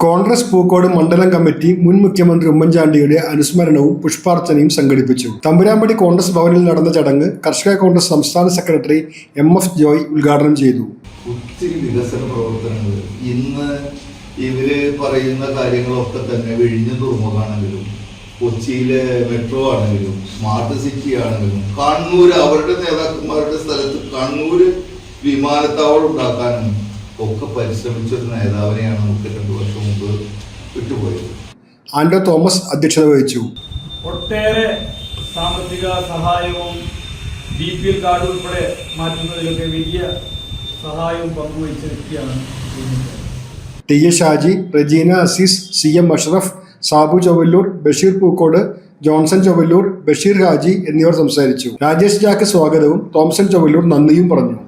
കോൺഗ്രസ് പൂക്കോട് മണ്ഡലം കമ്മിറ്റി മുൻ മുഖ്യമന്ത്രി ഉമ്മൻചാണ്ടിയുടെ അനുസ്മരണവും പുഷ്പാർച്ചനയും സംഘടിപ്പിച്ചു. തമ്പുരാമ്പടി കോൺഗ്രസ് ഭവനിൽ നടന്ന ചടങ്ങ് കർഷക കോൺഗ്രസ് സംസ്ഥാന സെക്രട്ടറി MF ജോയ് ഉദ്ഘാടനം ചെയ്തു. ഒത്തിരി വികസന പ്രവർത്തനങ്ങൾ ഇന്ന് ഇവര് പറയുന്ന കാര്യങ്ങളൊക്കെ തന്നെ വിഴിഞ്ഞ തുറമുഖാണെങ്കിലും കൊച്ചിയിലെ മെട്രോ ആണെങ്കിലും സ്മാർട്ട് സിറ്റി ആണെങ്കിലും കണ്ണൂർ അവരുടെ നേതാക്കന്മാരുടെ സ്ഥലത്ത് കണ്ണൂർ വിമാനത്താവളം ഉണ്ടാക്കാനും ഒക്കെ പരിശ്രമിച്ചൊരു നേതാവിനെയാണ് നമുക്ക് 2 വർഷം മുമ്പ് വിട്ടുപോയത്. ആൻഡോ തോമസ് അധ്യക്ഷത വഹിച്ചു. ഒട്ടേറെ സാമ്പത്തിക സഹായവും BPL കാർഡ് ഉൾപ്പെടെ മാറ്റുന്നതിലൊക്കെ വലിയ സഹായവും പങ്കുവഹിച്ച വ്യക്തിയാണ്. TA ഷാജി, റെജീന അസീസ്, CM അഷ്റഫ്, സാബു ചൊവ്വല്ലൂർ, ബഷീർ പൂക്കോട്, ജോൺസൺ ചൊവ്വല്ലൂർ, ബഷീർ ഹാജി എന്നിവർ സംസാരിച്ചു. രാജേഷ് ജാക്ക് സ്വാഗതവും തോംസൺ ചൊവ്വല്ലൂർ നന്ദിയും പറഞ്ഞു.